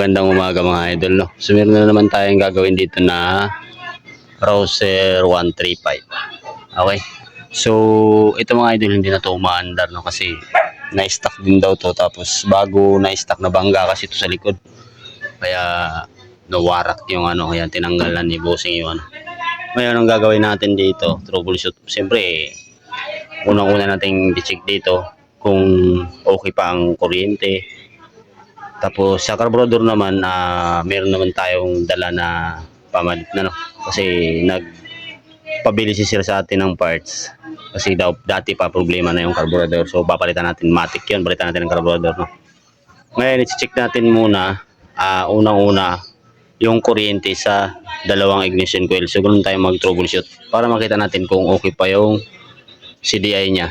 Magandang umaga mga idol, no? So meron na naman tayong gagawin dito na Rouser 135. Okay. So ito mga idol, hindi na to umaandar, no? Kasi na-stock din daw to. Tapos bago na-stock na bangga kasi ito sa likod. Kaya nawarak yung ano, kaya tinanggalan ni bossing yung ano. Ngayon ang gagawin natin dito, troubleshoot. Siyempre, unang-una nating i-check dito kung okay pa ang kuryente. Tapos sa carburetor naman, meron naman tayong dala na pamalit na, no? Kasi nagpabili si sir sa atin ng parts. Kasi daw dati pa problema na yung carburetor. So papalitan natin, matic yun, palitan natin ng carburetor, no? Ngayon i-check natin muna, unang-una yung kuryente sa dalawang ignition coil. So ganun tayo mag-troubleshoot para makita natin kung okay pa yung CDI niya.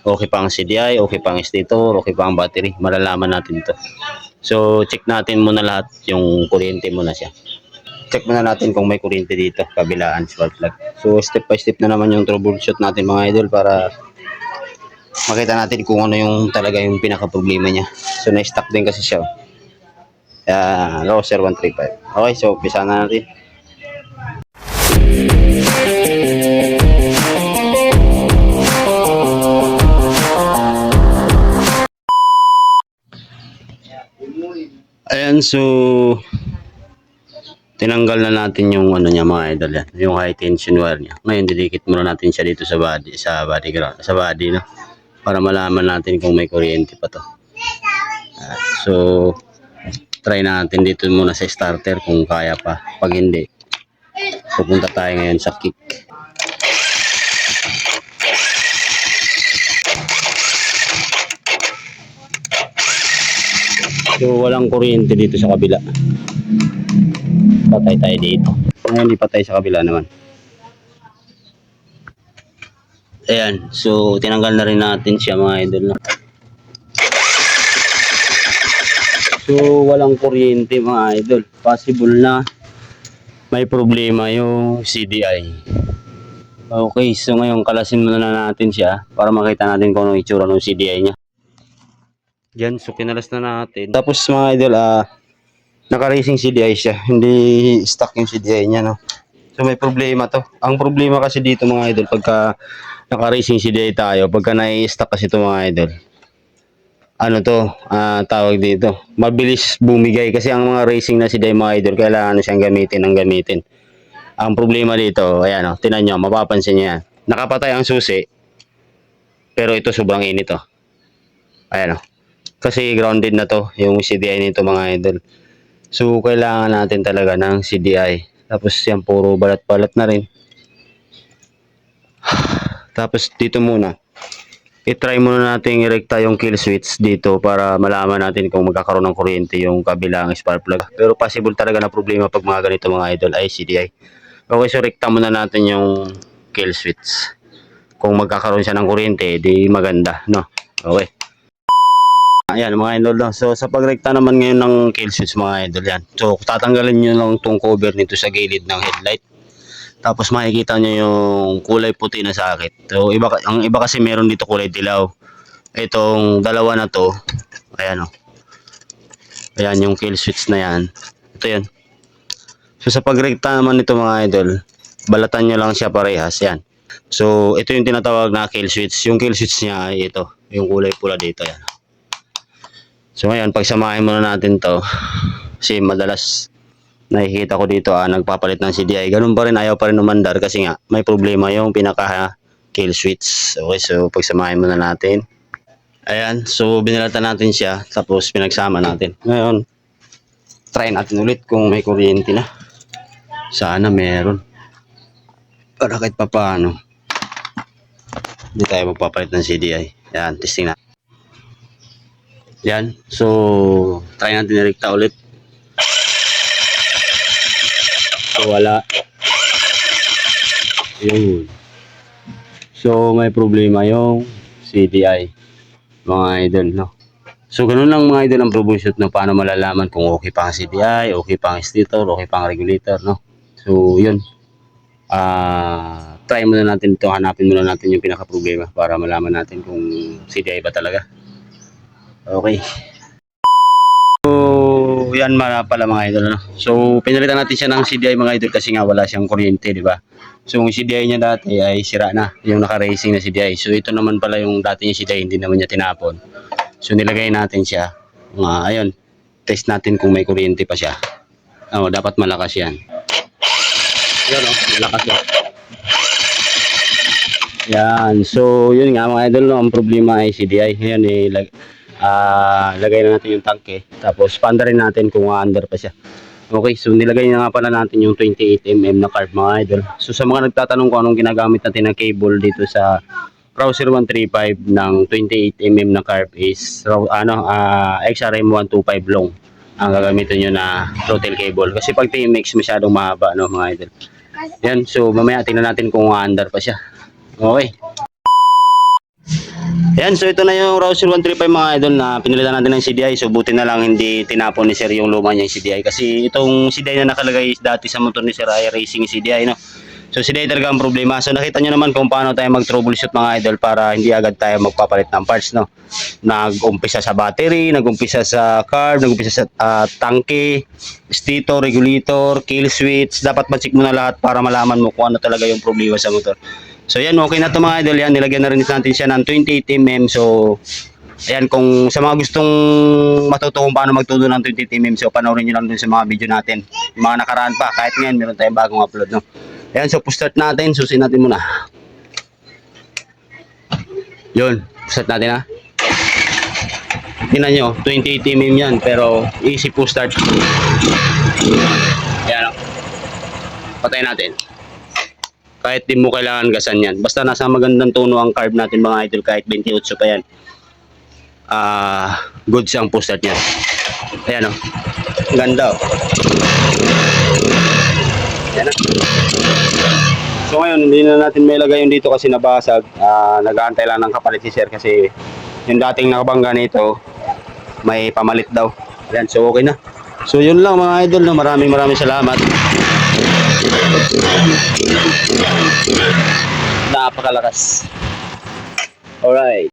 Okay pa ang CDI, okay pa ang stator, okay pa ang battery. Malalaman natin to. So, check natin muna lahat yung kuryente muna siya. Check muna natin kung may kuryente dito, kabilaan, spark plug. So, step by step na naman yung troubleshoot natin mga idol para makita natin kung ano yung talaga yung pinaka-problema niya. So, na-stock din kasi siya. Rouser 135. Okay, so, umpisa na natin. Ayan, so tinanggal na natin yung ano niya mga idol, yan, yung high tension wire niya. Ngayon didikit muna natin siya dito sa body ground, sa body, no, para malaman natin kung may kuryente pa to. So try natin dito muna sa starter kung kaya pa. Pag hindi, pupunta tayo ngayon sa kick. So walang kuryente dito sa kabila. Patay tayo dito. Ngayon ipatay sa kabila naman. Ayan, so tinanggal na rin natin siya mga idol, no? So walang kuryente mga idol. Possible na may problema yung CDI. Okay, so ngayon kalasin muna na natin siya para makita natin kung anong itsura ng CDI niya. Yan, so kinalas na natin. Tapos mga idol, naka-racing CDI siya. Hindi stock yung CDI niya, no? So may problema to. Ang problema kasi dito mga idol, pagka naka-racing CDI tayo, pagka nai-stock kasi ito mga idol, ano to, tawag dito, mabilis bumigay. Kasi ang mga racing na CDI mga idol, kailangan siyang gamitin. Ang problema dito, ayan o, tinan nyo, mapapansin nyo yan. Nakapatay ang susi, pero ito sobrang init o. Ayan o. Kasi grounded na to, yung CDI nito mga idol. So, kailangan natin talaga ng CDI. Tapos yan, puro balat-balat na rin. Tapos dito muna, i-try muna natin i-recta yung kill switch dito para malaman natin kung magkakaroon ng kuryente yung kabilang spark plug. Pero possible talaga na problema pag mga ganito mga idol ay CDI. Okay, so recta muna natin yung kill switch. Kung magkakaroon siya ng kuryente, di maganda, no? Okay. Ayan mga idol, no? So sa pagrekta naman ngayon ng kill switch mga idol, yan. So tatanggalin nyo lang itong cover nito sa gilid ng headlight. Tapos makikita nyo yung kulay puti na sakit. So ang iba kasi meron dito kulay dilaw. Itong dalawa na to, ayan o. Ayan yung kill switch na yan. Ito yan. So sa pagrekta naman nito mga idol, balatan nyo lang siya parehas, yan. So ito yung tinatawag na kill switch. Yung kill switch niya ay ito, yung kulay pula dito, yan. So ngayon, pagsamahin muna natin to. Kasi madalas nakikita ko dito, nagpapalit ng CDI. Ganun pa rin, ayaw pa rin umandar kasi nga may problema yung pinaka kill switch. Okay, so pagsamahin muna natin. Ayan, so binalatan natin siya, tapos pinagsama natin. Ngayon, try natin ulit kung may kuryente na. Sana meron. Para kahit pa paano, hindi tayo magpapalit ng CDI. Ayan, testing na. Yan, so try natin i-recta ulit. So wala. Yun. So may problema yung CDI mga idol, no? So ganun lang mga idol ang troubleshoot, no? Paano malalaman kung okay pa ang CDI, okay pa ang stator, okay pa ang regulator, no? So yun, try muna natin ito, hanapin muna natin yung pinaka problema para malaman natin kung CDI ba talaga. Okay. So, yan pala mga idol. Ano? So, pinalitan natin siya ng CDI mga idol kasi nga wala siyang kuryente, di ba? So, yung CDI niya dati ay sira na, yung naka-racing na CDI. So, ito naman pala yung dati niya CDI, hindi naman niya tinapon. So, nilagay natin siya. Ayun, test natin kung may kuryente pa siya. Dapat malakas yan. Yan malakas yan. Yan. So, yun nga mga idol, no, ang problema ay CDI. Yan lagay na natin yung tanke. Tapos, panda rin natin kung under pa siya. Okay, so nilagay na nga pala natin yung 28mm na carb mga idol. So, sa mga nagtatanong kung anong ginagamit natin na cable dito sa Rouser 135 ng 28mm na carb is XRM 125 long ang gagamitin nyo na throttle cable. Kasi pag TMX masyadong mahaba, no, mga idol. Yan, so mamaya tingnan natin kung under pa siya. Okay. Yan, so ito na yung Rouser 135 mga idol na pinalitan natin ng CDI. So buti na lang hindi tinapon ni Sir yung luma niyang CDI. Kasi itong CDI na nakalagay dati sa motor ni Sir ay racing CDI, no. So CDI talaga ang problema. So nakita nyo naman kung paano tayo mag-troubleshoot mga idol para hindi agad tayo magpapalit ng parts, no. Nag-umpisa sa battery, nag-umpisa sa carb, nag-umpisa sa tangke, stator, regulator, kill switch. Dapat ma-check mo na lahat para malaman mo kung ano talaga yung problema sa motor. So yan, okay na to mga idol. Yan, nilagyan na rin natin siya ng 28mm. So ayan, kung sa mga gustong matuto kung paano magtudo ng 28mm, so panoorin nyo lang dun sa mga video natin. Yung mga nakaraan pa, kahit ngayon meron tayong bagong upload, no. Ayan, so start natin, susin natin muna. Yun, start natin ha. Tingnan nyo, 28mm yan, pero easy po start. Ayan, patayin natin. Kahit di mo kailangan gasan yan. Basta nasa magandang tono ang carb natin mga idol, kahit 28 pa yan. Good siyang push start niya. Ayan o. Ganda o. Ayan o. So ngayon, hindi na natin may lagay yung dito kasi nabasag. Nag-aantay lang ng kapalit si Sir kasi yung dating nakabangga nito, may pamalit daw. Ayan, so okay na. So yun lang mga idol, no? Maraming salamat. Napakalakas. Alright.